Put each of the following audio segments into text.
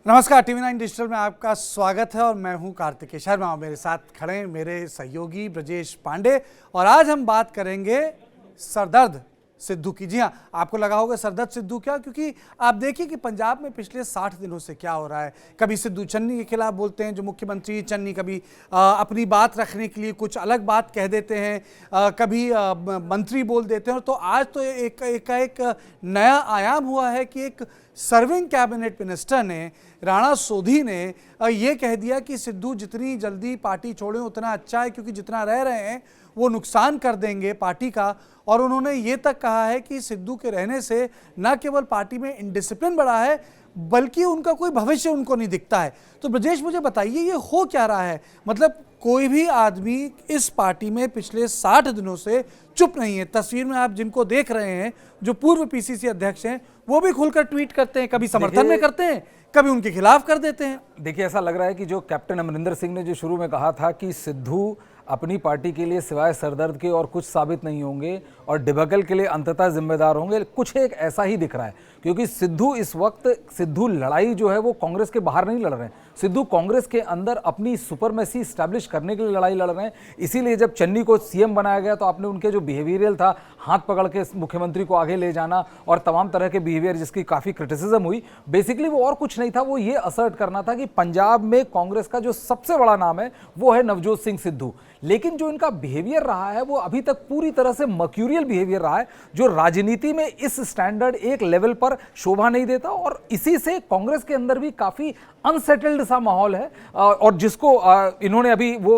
नमस्कार, TV9 digital में आपका स्वागत है और मैं हूं कार्तिकेय शर्मा। मेरे साथ खड़े हैं मेरे सहयोगी ब्रजेश पांडे और आज हम बात करेंगे सरदर्द सिद्धू की। जी हाँ, आपको लगा होगा सरदर्द सिद्धू क्या, क्योंकि आप देखिए कि पंजाब में पिछले 60 दिनों से क्या हो रहा है। कभी सिद्धू चन्नी के खिलाफ बोलते हैं जो मुख्यमंत्री, चन्नी कभी अपनी बात रखने के लिए कुछ अलग बात कह देते हैं, कभी मंत्री बोल देते हैं। तो आज तो एक नया आयाम हुआ है कि एक सर्विंग कैबिनेट मिनिस्टर ने, राणा सोधी ने ये कह दिया कि सिद्धू जितनी जल्दी पार्टी छोड़ें उतना अच्छा है, क्योंकि जितना रह रहे हैं वो नुकसान कर देंगे पार्टी का। और उन्होंने ये तक कहा है कि सिद्धू के रहने से न केवल पार्टी में इनडिसिप्लिन बढ़ा है बल्कि उनका कोई भविष्य उनको नहीं दिखता है। तो ब्रजेश, मुझे बताइए ये हो क्या रहा है? मतलब कोई भी आदमी इस पार्टी में पिछले 60 दिनों से चुप नहीं है। तस्वीर में आप जिनको देख रहे हैं, जो पूर्व पीसीसी अध्यक्ष हैं, वो भी खुलकर ट्वीट करते हैं, कभी समर्थन में करते हैं, कभी उनके खिलाफ कर देते हैं। देखिए, ऐसा लग रहा है कि जो कैप्टन अमरिंदर सिंह ने जो शुरू में कहा था कि सिद्धू अपनी पार्टी के लिए सिवाय सरदर्द के और कुछ साबित नहीं होंगे और डिबेकल के लिए अंततः जिम्मेदार होंगे, कुछ एक ऐसा ही दिख रहा है। क्योंकि सिद्धू इस वक्त लड़ाई जो है वो कांग्रेस के बाहर नहीं लड़ रहे हैं, सिद्धू कांग्रेस के अंदर अपनी सुपरमेसी स्टैब्लिश करने के लिए लड़ाई लड़ रहे हैं। इसीलिए जब चन्नी को सीएम बनाया गया तो आपने उनके जो बिहेवियरल था, हाथ पकड़ के मुख्यमंत्री को आगे ले जाना और तमाम तरह के बिहेवियर जिसकी काफ़ी क्रिटिसिज्म हुई, बेसिकली वो और कुछ नहीं था, वो ये असर्ट करना था कि पंजाब में कांग्रेस का जो सबसे बड़ा नाम है वो है नवजोत सिंह सिद्धू। लेकिन जो इनका बिहेवियर रहा है वो अभी तक पूरी तरह से मर्क्यूरियल बिहेवियर रहा है, जो राजनीति में इस स्टैंडर्ड एक लेवल पर शोभा नहीं देता। और इसी से कांग्रेस के अंदर भी काफी अनसेटल्ड सा माहौल है और जिसको इन्होंने अभी वो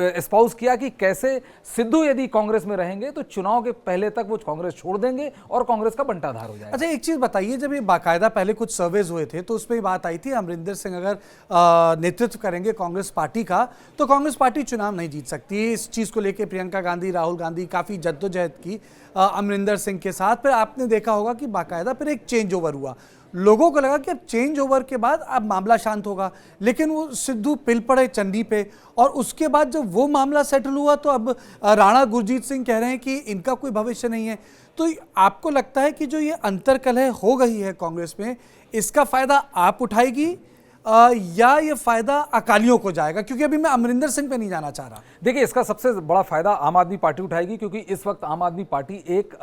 एस्पाउस किया कि कैसे सिद्धू यदि कांग्रेस में रहेंगे तो चुनाव के पहले तक वो कांग्रेस छोड़ देंगे और कांग्रेस का बंटाधार हो जाएगा। अच्छा, एक चीज बताइए, जब ये बाकायदा पहले कुछ सर्वेज हुए थे तो उसमें बात आई थी अमरिंदर सिंह अगर नेतृत्व करेंगे कांग्रेस पार्टी का तो कांग्रेस पार्टी चुनाव नहीं जीत सकती। इस चीज को लेकर प्रियंका गांधी, राहुल गांधी काफी जद्दोजहद की अमरिंदर सिंह के साथ। फिर आपने देखा होगा कि बाकायदा फिर एक चेंज ओवर हुआ, लोगों को लगा कि अब चेंज ओवर के बाद अब मामला शांत होगा, लेकिन वो सिद्धू पिल पड़े चन्नी पे। और उसके बाद जब वो मामला सेटल हुआ तो अब राणा गुरजीत सिंह कह रहे हैं कि इनका कोई भविष्य नहीं है। तो आपको लगता है कि जो ये अंतर्कलह हो गई है कांग्रेस में, इसका फायदा आप उठाएगी या ये फायदा अकालियों को जाएगा? क्योंकि अभी मैं अमरिंदर सिंह पे नहीं जाना चाह रहा। देखिए, इसका सबसे बड़ा फायदा आम आदमी पार्टी उठाएगी, क्योंकि इस वक्त आम आदमी पार्टी एक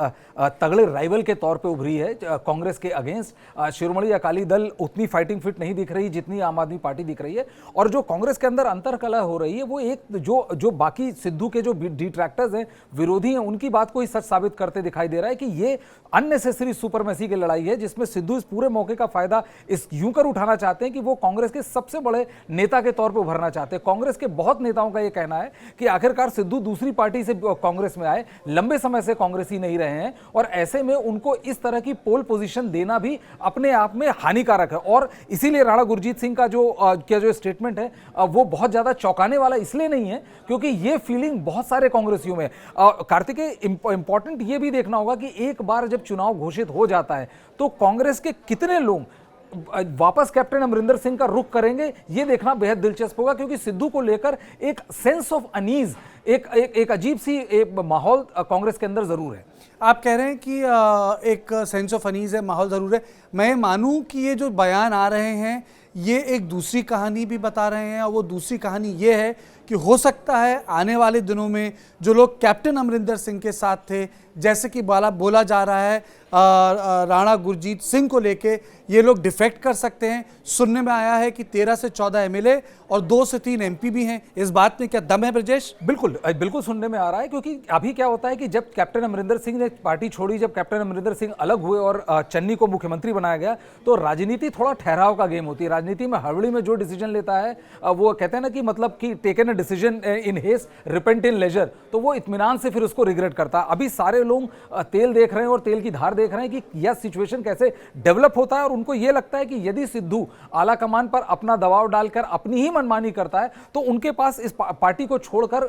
तगड़े राइवल के तौर पे उभरी है कांग्रेस के अगेंस्ट। शिरोमणि अकाली दल उतनी फाइटिंग फिट नहीं दिख रही जितनी आम आदमी पार्टी दिख रही है। और जो कांग्रेस के अंदर अंतर्कलह हो रही है वो एक जो बाकी सिद्धू के जो डिट्रैक्टर्स हैं, विरोधी हैं, उनकी बात को ही सच साबित करते दिखाई दे रहा है कि ये अननेसेसरी सुपरमेसी की लड़ाई है, जिसमें सिद्धू इस पूरे मौके का फायदा इस यूं कर उठाना चाहते हैं कि वो कांग्रेस के सबसे बड़े नेता के तौर पर उभरना चाहते हैं। कांग्रेस के बहुत नेताओं का यह कहना है कि आखिरकार सिद्धू दूसरी पार्टी से कांग्रेस में आए, लंबे समय से कांग्रेसी नहीं रहे हैं और ऐसे में उनको इस तरह की पोल पोजीशन देना भी अपने आप में हानिकारक है। और इसीलिए राणा गुरजीत सिंह का जो स्टेटमेंट है वो बहुत ज्यादा चौंकाने वाला इसलिए नहीं है क्योंकि ये फीलिंग बहुत सारे कांग्रेसियों में। कार्तिकेय, इंपॉर्टेंट ये भी देखना होगा कि एक बार जब चुनाव घोषित हो जाता है तो कांग्रेस के कितने लोग वापस कैप्टन अमरिंदर सिंह का रुख करेंगे, ये देखना बेहद दिलचस्प होगा। क्योंकि सिद्धू को लेकर एक सेंस ऑफ अनीज, एक अजीब सी माहौल कांग्रेस के अंदर जरूर है। आप कह रहे हैं कि एक सेंस ऑफ अनीज है, माहौल जरूर है। मैं मानूं कि ये जो बयान आ रहे हैं ये एक दूसरी कहानी भी बता रहे हैं, और वो दूसरी कहानी ये है कि हो सकता है आने वाले दिनों में जो लोग कैप्टन अमरिंदर सिंह के साथ थे, जैसे कि बोला जा रहा है राणा गुरजीत सिंह को लेके, ये लोग डिफेक्ट कर सकते हैं। सुनने में आया है कि 13 से 14 एमएलए और 2 से 3 एमपी भी हैं। इस बात में क्या दम है ब्रजेश? बिल्कुल सुनने में आ रहा है, क्योंकि अभी क्या होता है कि जब कैप्टन अमरिंदर सिंह ने पार्टी छोड़ी, जब कैप्टन अमरिंदर सिंह अलग हुए और चन्नी को मुख्यमंत्री बनाया गया, तो राजनीति थोड़ा ठहराव का गेम होती है। राजनीति में हड़बड़ी में जो डिसीजन लेता है वो कहते हैं ना कि मतलब कि taken a decision in haste, repent in leisure, तो वो इत्मीनान से फिर उसको रिग्रेट करता है। अभी सारे लोग तेल देख रहे हैं और तेल की धार देख रहे हैं कि यह सिचुएशन कैसे डेवलप होता है। और उनको यह लगता है कि यदि सिद्धू आला कमान पर अपना दबाव डालकर अपनी ही मनमानी करता है तो उनके पास इस पार्टी को छोड़कर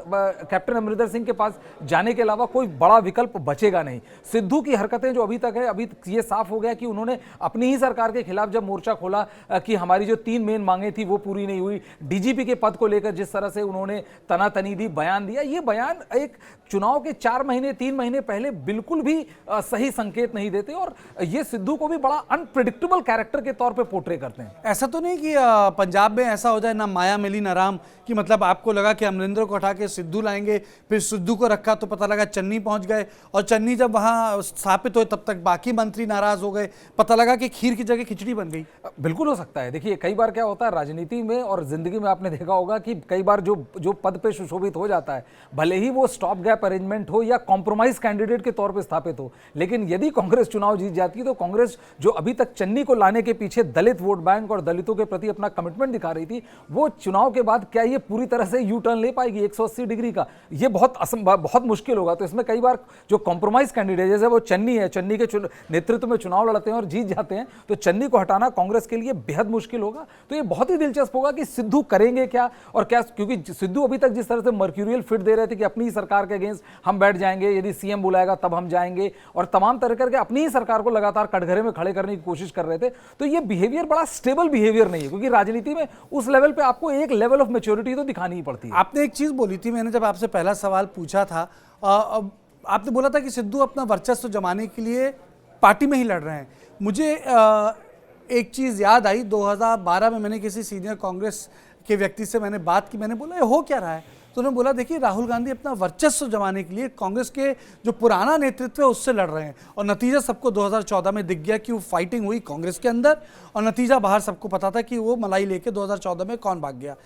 कैप्टन अमरिंदर सिंह के पास जाने के अलावा कोई बड़ा विकल्प बचेगा नहीं। सिद्धू की हरकतें जो अभी तक है, अभी ये साफ हो गया कि उन्होंने अपनी ही सरकार के खिलाफ जब मोर्चा खोला कि हमारी जो 3 मेन मांगे थी वो पूरी नहीं हुई, डीजीपी के पद को लेकर जिस तरह से उन्होंने उन्होंने तनातनी दी, बयान दिया। ये बयान एक चुनाव के 4 महीने 3 महीने पहले बिल्कुल भी सही संकेत नहीं देते और ये सिद्धू को भी बड़ा अनप्रिडिक्टेबल कैरेक्टर के तौर पे पोर्ट्रे करते हैं। ऐसा तो नहीं कि पंजाब में ऐसा हो जाए ना माया मिली ना राम, कि मतलब आपको लगा कि अमरिंदर को हटा के सिद्धू लाएंगे, फिर सिद्धू को रखा तो पता लगा चन्नी पहुंच गए, और चन्नी जब वहां स्थापित हुए तब तक बाकी मंत्री नाराज हो गए, पता लगा कि खीर की जगह खिचड़ी बन गई। बिल्कुल हो सकता है। देखिए कई बार क्या होता है राजनीति में और जिंदगी में, आपने देखा होगा कि कई बार जो पद पे सुशोभित हो जाता है, भले ही वो स्टॉप गैप अरेंजमेंट हो या कॉम्प्रोमाइज कैंडिडेट के तौर पे स्थापित हो, लेकिन यदि कांग्रेस चुनाव जीत जाती है तो कांग्रेस जो अभी तक चन्नी को लाने के पीछे दलित वोट बैंक और दलितों के प्रति अपना कमिटमेंट दिखा रही थी, वो चुनाव के बाद क्या ये पूरी तरह से यू टर्न ले पाएगी 180 डिग्री का? ये बहुत मुश्किल होगा। तो इसमें कई बार जो कॉम्प्रोमाइज कैंडिडेट, जैसे वो चन्नी है, चन्नी के नेतृत्व में चुनाव लड़ते हैं और जीत जाते हैं, तो चन्नी को हटाना कांग्रेस के लिए बेहद मुश्किल होगा। तो ये बहुत ही दिलचस्प होगा कि सिद्धू करेंगे क्या और क्या, क्योंकि सिद्धू अभी तक जिस तरह से मर्क्यूरियल फिट दे रहे थे कि अपनी ही सरकार के अगेंस्ट हम बैठ जाएंगे, यदि सीएम बुलाएगा तब हम जाएंगे, और तमाम तरह करके अपनी ही सरकार को लगातार कटघरे में खड़े करने की कोशिश कर रहे थे, तो ये बिहेवियर बड़ा स्टेबल बिहेवियर नहीं है, क्योंकि राजनीति में उस लेवल पे आपको एक लेवल ऑफ मैच्योरिटी तो दिखानी ही पड़ती है। आपने एक चीज बोली थी, मैंने जब आपसे पहला सवाल पूछा था, आपने बोला था कि सिद्धू अपना वर्चस्व जमाने के लिए पार्टी में ही लड़ रहे हैं। मुझे एक चीज़ याद आई, 2012 में मैंने किसी सीनियर कांग्रेस के व्यक्ति से मैंने बात की, मैंने बोला ये हो क्या रहा है, तो उन्होंने बोला देखिए राहुल गांधी अपना वर्चस्व जमाने के लिए कांग्रेस के जो पुराना नेतृत्व है उससे लड़ रहे हैं, और नतीजा सबको 2014 में दिख गया कि वो फाइटिंग हुई कांग्रेस के अंदर, और नतीजा बाहर सबको पता था कि वो मलाई लेके 2014 में कौन भाग गया।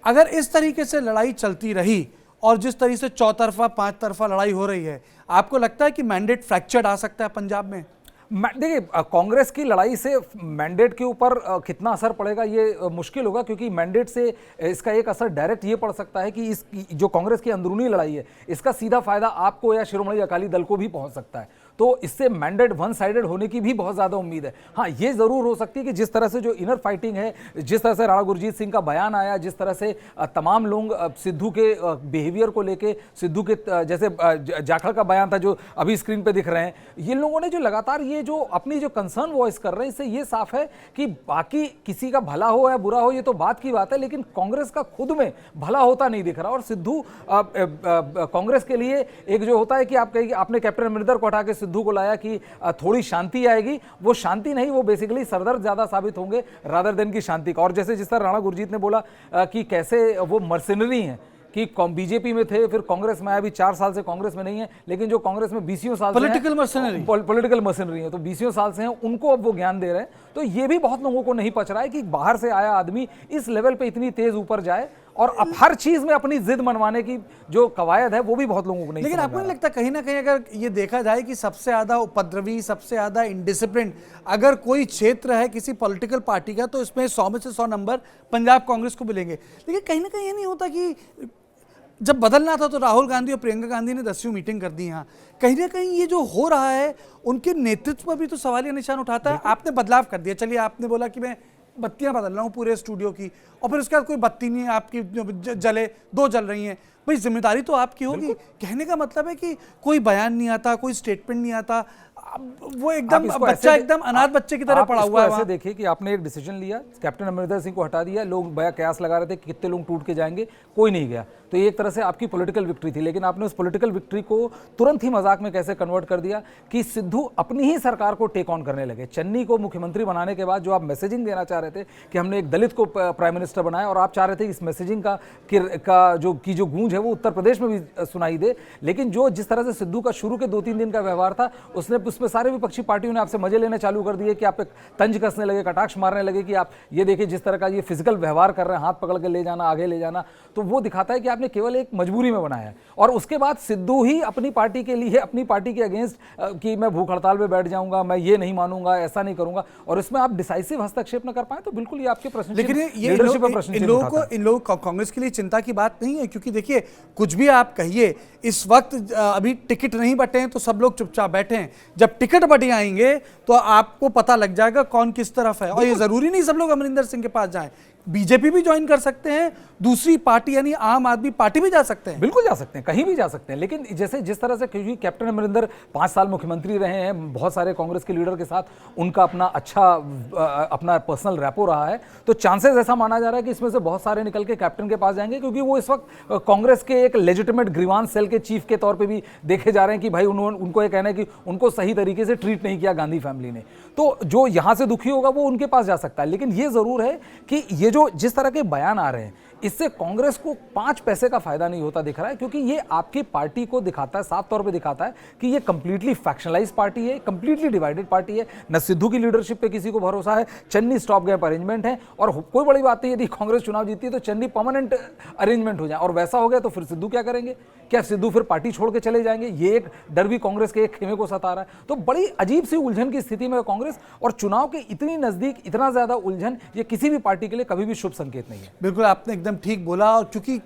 अगर इस तरीके से लड़ाई चलती रही और जिस तरीके से चौतरफा 5 तरफा लड़ाई हो रही है, आपको लगता है कि मैंडेट फ्रैक्चर्ड आ सकता है पंजाब में? देखिए कांग्रेस की लड़ाई से मैंडेट के ऊपर कितना असर पड़ेगा ये मुश्किल होगा, क्योंकि मैंडेट से इसका एक असर डायरेक्ट ये पड़ सकता है कि इस जो कांग्रेस की अंदरूनी लड़ाई है इसका सीधा फायदा आपको या शिरोमणि अकाली दल को भी पहुंच सकता है। तो इससे मैंडेट वन साइडेड होने की भी बहुत ज़्यादा उम्मीद है। हाँ, ये ज़रूर हो सकती है कि जिस तरह से जो इनर फाइटिंग है, जिस तरह से राणा गुरजीत सिंह का बयान आया, जिस तरह से तमाम लोग सिद्धू के बिहेवियर को लेके, सिद्धू के जैसे जाखड़ का बयान था जो अभी स्क्रीन पे दिख रहे हैं, ये लोगों ने जो लगातार ये जो अपनी जो कंसर्न वॉइस कर रहे हैं, इससे ये साफ है कि बाकी किसी का भला हो या बुरा हो ये तो बात की बात है, लेकिन कांग्रेस का खुद में भला होता नहीं दिख रहा। और सिद्धू कांग्रेस के लिए एक जो होता है कि आपने कैप्टन अमरिंदर को हटा के सिद्धू को लाया कि थोड़ी शांति आएगी, वो शांति नहीं, वो बेसिकली सरदर्द ज्यादा साबित होंगे रादर देन की शांति का। और जैसे जिस तरह राणा गुरजीत ने बोला कि कैसे वो मर्सिनरी हैं कि बीजेपी में थे, फिर कांग्रेस में आया, अभी 4 साल से कांग्रेस में नहीं है, लेकिन जो कांग्रेस में 20 साल पॉलिटिकल मर्सिनरी है, तो 20 साल से हैं, उनको अब वो ज्ञान दे रहे हैं। तो ये भी बहुत लोगों को नहीं पच रहा है कि बाहर से आया आदमी इस लेवल पे इतनी तेज ऊपर जाए और अब हर चीज में अपनी जिद मनवाने की जो कवायद है वो भी बहुत लोगों को नहीं। लेकिन आपको नहीं लगता कहीं ना कहीं अगर ये देखा जाए कि सबसे ज्यादा उपद्रवी, सबसे ज्यादा इनडिसिप्लिन अगर कोई क्षेत्र है किसी पॉलिटिकल पार्टी का, तो इसमें 100 में से 100 नंबर पंजाब कांग्रेस को मिलेंगे। लेकिन कहीं ना कहीं ये नहीं होता कि जब बदलना था तो राहुल गांधी और प्रियंका गांधी ने 10वीं मीटिंग कर दी यहाँ, कहीं ना कहीं ये जो हो रहा है उनके नेतृत्व पर भी तो सवालिया निशान उठाता है। आपने बदलाव कर दिया, चलिए आपने बोला कि मैं बत्तियां बदल रहा हूँ पूरे स्टूडियो की, और फिर उसके बाद कोई बत्ती नहीं है आपकी जले, 2 जल रही हैं, भाई जिम्मेदारी तो आपकी होगी। कहने का मतलब है कि कोई बयान नहीं आता, कोई स्टेटमेंट नहीं आता, वो एकदम बच्चा एकदम अनाथ बच्चे की तरह पड़ा हुआ है। ऐसे देखिए कि आपने एक डिसीजन लिया, कैप्टन अमरिंदर सिंह को हटा दिया, लोग बया कयास लगा रहे थे कि कितने लोग टूट के जाएंगे, कोई नहीं गया, तो ये एक तरह से आपकी पॉलिटिकल विक्ट्री थी। लेकिन आपने उस पॉलिटिकल विक्ट्री को तुरंत ही मजाक में कैसे कन्वर्ट कर दिया कि सिद्धू अपनी ही सरकार को टेक ऑन करने लगे। चन्नी को मुख्यमंत्री बनाने के बाद जो आप मैसेजिंग देना चाह रहे थे कि हमने एक दलित को प्राइम मिनिस्टर बनाया, और आप चाह रहे थे इस मैसेजिंग का जो गूंज है वो उत्तर प्रदेश में भी सुनाई दे, लेकिन जो जिस तरह से सिद्धू का शुरू के 2-3 दिन का व्यवहार था, उसमें सारे विपक्षी पार्टियों ने आपसे मजे लेने चालू कर दिए कि आप एक तंज कसने लगे, कटाक्ष मारने लगे कि आप ये देखिए जिस तरह का ये फिजिकल व्यवहार कर रहे हैं, हाथ पकड़ के ले जाना, आगे ले जाना, तो वो दिखाता है कि आपने केवल एक मजबूरी में बनाया है। और उसके बाद सिद्धू ही अपनी पार्टी के लिए, अपनी पार्टी के अगेंस्ट कि मैं भूख हड़ताल में बैठ जाऊंगा, मैं ये नहीं मानूंगा, ऐसा नहीं करूंगा, और इसमें आप डिसाइसिव हस्तक्षेप न कर पाए, तो बिल्कुल ये आपके प्रश्न। लेकिन इन लोगों को कांग्रेस के लिए चिंता की बात नहीं है, क्योंकि देखिए कुछ भी आप कहिए, इस वक्त अभी टिकट नहीं बटे हैं तो सब लोग चुपचाप बैठे हैं, जब टिकट बटे आएंगे तो आपको पता लग जाएगा कौन किस तरफ है। और ये जरूरी नहीं सब लोग अमरिंदर सिंह के पास जाएं, बीजेपी भी ज्वाइन कर सकते हैं, दूसरी पार्टी यानी आम आदमी पार्टी भी जा सकते हैं। बिल्कुल जा सकते हैं, कहीं भी जा सकते हैं, लेकिन जैसे जिस तरह से, क्योंकि कैप्टन अमरिंदर 5 साल मुख्यमंत्री रहे हैं, बहुत सारे कांग्रेस के लीडर के साथ उनका अपना अच्छा अपना पर्सनल रैपो रहा है, तो चांसेस ऐसा माना जा रहा है कि इसमें से बहुत सारे निकल के कैप्टन के पास जाएंगे, क्योंकि वो इस वक्त कांग्रेस के एक लेजिटिमेट ग्रीवांस सेल के चीफ के तौर पे भी देखे जा रहे हैं कि भाई उनको ये कहना है कि उनको सही तरीके से ट्रीट नहीं किया गांधी फैमिली ने, तो जो यहां से दुखी होगा वो उनके पास जा सकता है। लेकिन ये जरूर है कि ये जो जिस तरह के बयान आ रहे हैं, इससे कांग्रेस को 5 पैसे का फायदा नहीं होता दिख रहा है, क्योंकि ये आपकी पार्टी को दिखाता है, साफ तौर पे दिखाता है कि ये कंप्लीटली फैक्शनलाइज पार्टी है, कंप्लीटली डिवाइडेड पार्टी है। न सिद्धू की लीडरशिप पे किसी को भरोसा है, चन्नी स्टॉप गैप अरेंजमेंट है, और कोई बड़ी बात नहीं, यदि कांग्रेस चुनाव जीती है तो चन्नी परमानेंट अरेंजमेंट हो जाए, और वैसा हो गया तो फिर सिद्धू क्या करेंगे? क्या सिद्धू फिर पार्टी छोड़ के चले जाएंगे? ये एक डर भी कांग्रेस के एक खेमे को सता रहा है। तो बड़ी अजीब सी उलझन की स्थिति में कांग्रेस, और चुनाव के इतनी नजदीक इतना ज्यादा उलझन, ये किसी भी पार्टी के लिए कभी भी शुभ संकेत नहीं है। बिल्कुल, आपने एकदम ठीक बोला। और चूंकि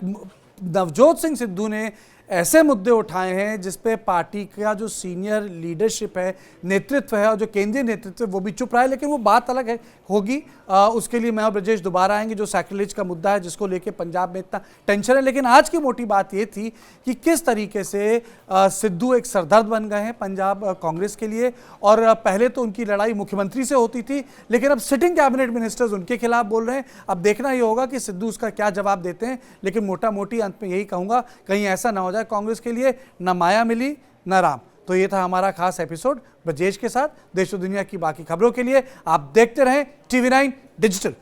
नवजोत सिंह सिद्धू ने ऐसे मुद्दे उठाए हैं जिस पे पार्टी का जो सीनियर लीडरशिप है, नेतृत्व है, और जो केंद्रीय नेतृत्व है वो भी चुप रहा है, लेकिन वो बात अलग है होगी। उसके लिए मैं और ब्रजेश दोबारा आएंगे, जो सैक्रिलेज का मुद्दा है जिसको लेके पंजाब में इतना टेंशन है। लेकिन आज की मोटी बात ये थी कि किस तरीके से सिद्धू एक सरदर्द बन गए हैं पंजाब कांग्रेस के लिए। और पहले तो उनकी लड़ाई मुख्यमंत्री से होती थी, लेकिन अब सिटिंग कैबिनेट मिनिस्टर्स उनके खिलाफ बोल रहे हैं। अब देखना ये होगा कि सिद्धू उसका क्या जवाब देते हैं। लेकिन मोटा मोटी अंत में यही कहूँगा, कहीं ऐसा ना हो जाए कांग्रेस के लिए न माया मिली न राम। तो ये था हमारा खास एपिसोड ब्रजेश के साथ। देश और दुनिया की बाकी खबरों के लिए आप देखते रहें TV9 डिजिटल।